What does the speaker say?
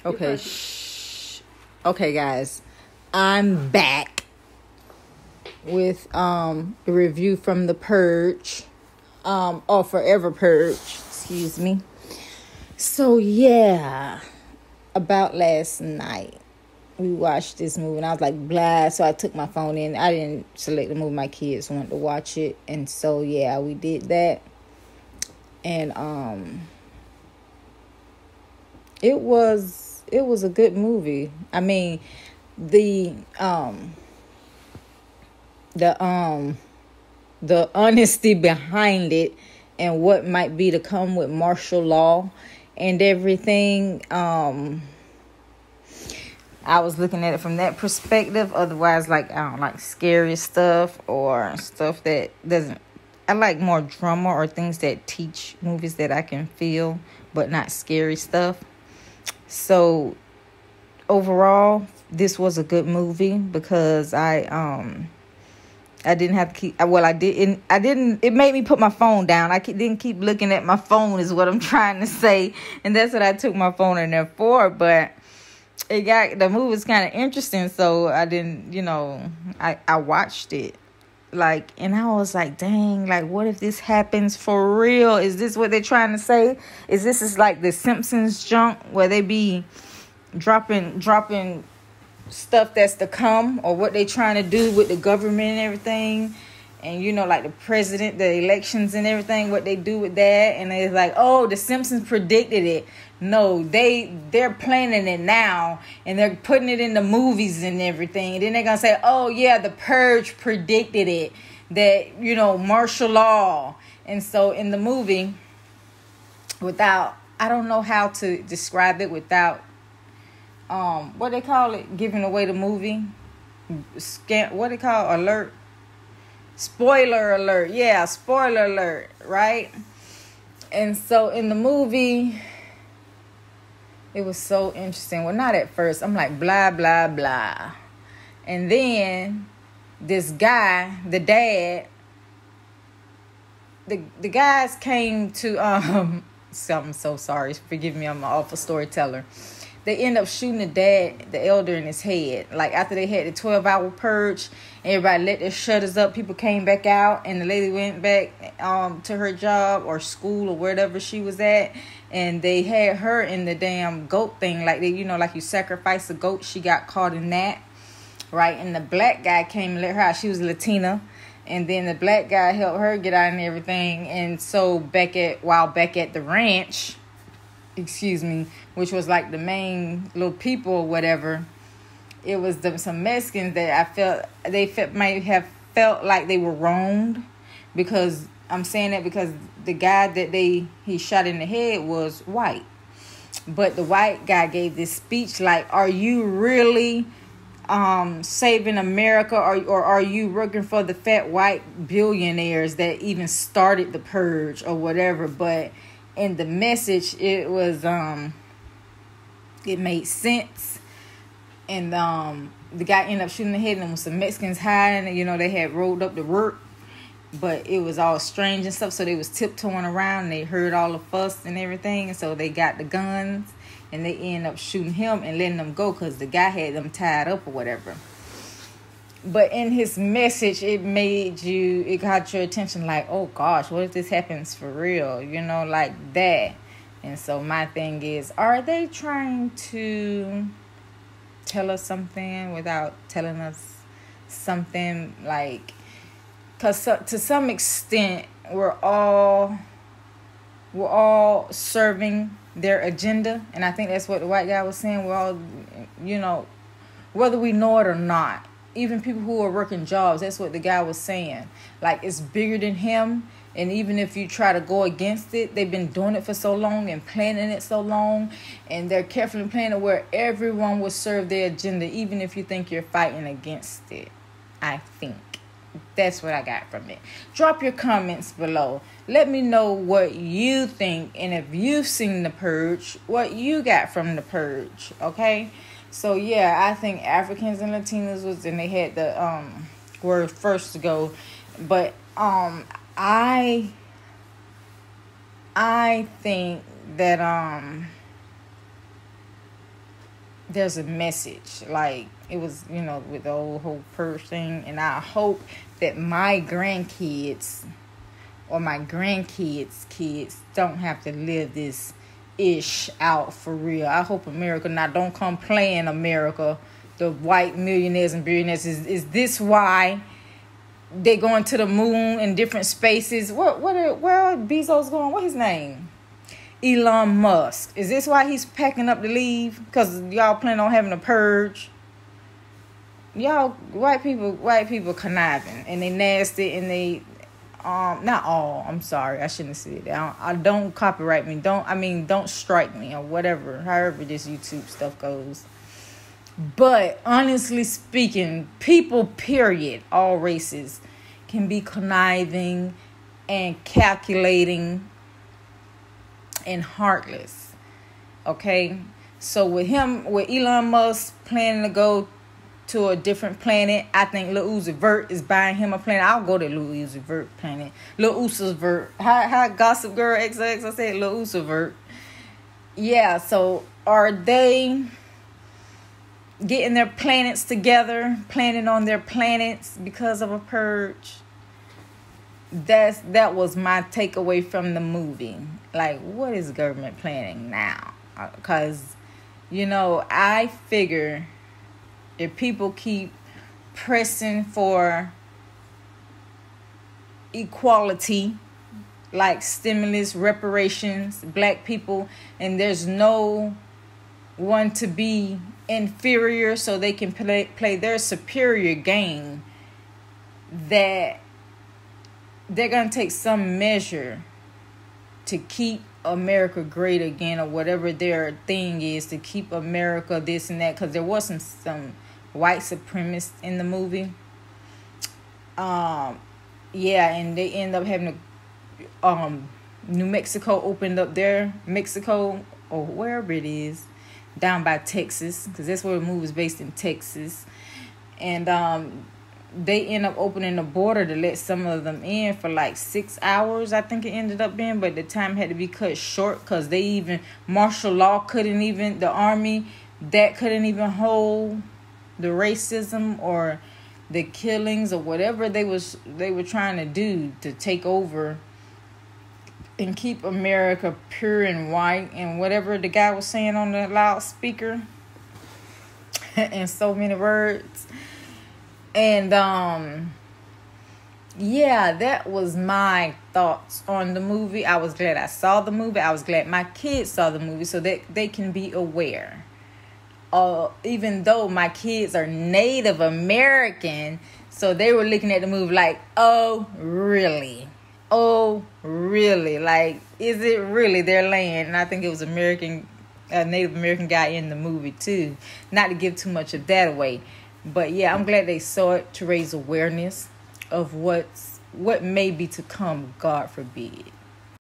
Okay, okay, guys, I'm back with the review from the Purge, or Forever Purge, excuse me. So yeah, about last night, we watched this movie, and I was like, blah. So I took my phone in. I didn't select the movie. My kids wanted to watch it, and so yeah, we did that, and it was a good movie. I mean, the honesty behind it and what might be to come with martial law and everything. I was looking at it from that perspective. Otherwise, like, I don't like scary stuff or stuff that doesn't. I like more drama or things that teach, movies that I can feel, but not scary stuff. So overall, this was a good movie because I didn't have to keep. Well, I didn't. It made me put my phone down. I didn't keep looking at my phone, is what I'm trying to say, and that's what I took my phone in there for. But the movie was kind of interesting, so I didn't. I watched it, and I was like, dang, what if this happens for real? Is this what they're trying to say? Is this like the Simpsons junk where they be dropping stuff that's to come, or what they trying to do with the government and everything, and like the president, the elections and everything, what they do with that? And it's like, oh, the Simpsons predicted it. No, they're planning it now, and they're putting it in the movies and everything, and then they're gonna say, oh yeah, the Purge predicted it, that martial law. And so in the movie, I don't know how to describe it without what they call it, giving away the movie, what they call alert, spoiler alert. Yeah, spoiler alert, right? And so in the movie, it was so interesting. Well, not at first. I'm like, blah blah blah, and then this guy, the dad, the guys came to so I'm so sorry, forgive me, I'm an awful storyteller. They end up shooting the dad, the elder, in his head. Like, after they had the 12-hour purge, everybody let their shutters up. People came back out, and the lady went back to her job or school or wherever she was at, and they had her in the damn goat thing. Like, like you sacrifice a goat. She got caught in that, right? And the black guy came and let her out. She was Latina. And then the black guy helped her get out and everything. And so while back at the ranch, which was like the main little people or whatever, it was some Mexicans that I felt might have felt like they were wronged, because I'm saying that because the guy that he shot in the head was white, but the white guy gave this speech like, are you really saving America, or are you working for the fat white billionaires that even started the purge or whatever? But in the message, it was it made sense, and the guy ended up shooting the head, and there was some Mexicans hiding. They had rolled up to work, but it was all strange and stuff, so they was tiptoeing around, and they heard all the fuss and everything, and so they got the guns, and they ended up shooting him and letting them go because the guy had them tied up or whatever. But in his message, it got your attention, like, oh gosh, what if this happens for real? Like that. And so my thing is, are they trying to tell us something without telling us something? Like, because to some extent, we're all serving their agenda. And I think that's what the white guy was saying. We're all, whether we know it or not. Even people who are working jobs, that's what the guy was saying. Like, it's bigger than him. And even if you try to go against it, they've been doing it for so long and planning it so long. And they're carefully planning where everyone will serve their agenda, even if you think you're fighting against it. I think. That's what I got from it. Drop your comments below. Let me know what you think. And if you've seen The Purge, what you got from The Purge. Okay? So yeah, I think Africans and Latinos and they had the were first to go, but I think that there's a message. Like, it was, with the whole Purge thing. And I hope that my grandkids or my grandkids' kids don't have to live this ish out for real. I hope America now don't come playing America. The white millionaires and billionaires. Is this why they going to the moon in different spaces? Where Bezos going? What his name? Elon Musk. Is this why he's packing up to leave? Because y'all plan on having a purge? Y'all, white people conniving. And they nasty and they, not all. I'm sorry. I shouldn't have said that. I don't copyright me. Don't strike me or whatever. However this YouTube stuff goes. But honestly speaking, people, period, all races, can be conniving and calculating and heartless. Okay? So with Elon Musk planning to go to a different planet, I think Lil Uzi Vert is buying him a planet. I'll go to Lil Uzi Vert planet. Lil Uzi Vert. How Gossip Girl XX, I said Lil Uzi Vert. Yeah, so are they getting their planets together, planning on their planets because of a purge? That was my takeaway from the movie. Like, what is government planning now? Because, I figure if people keep pressing for equality, like stimulus, reparations, black people, and there's no one to be inferior so they can play their superior game, that they're going to take some measure to keep America great again, or whatever their thing is, to keep America this and that, because there was some white supremacists in the movie. And they end up having New Mexico opened up their Mexico, or wherever it is, down by Texas, because that's where the movie is based, in Texas. And they end up opening the border to let some of them in for like 6 hours, I think it ended up being, but the time had to be cut short because martial law the army that couldn't even hold the racism or the killings or whatever they were trying to do to take over and keep America pure and white, and whatever the guy was saying on the loudspeaker in so many words. And that was my thoughts on the movie. I was glad I saw the movie. I was glad my kids saw the movie so that they can be aware. Even though my kids are Native American, so they were looking at the movie like, oh, really? Oh, really? Like, is it really their land? And I think it was a Native American guy in the movie too. Not to give too much of that away. But yeah, I'm glad they saw it to raise awareness of what may be to come, God forbid.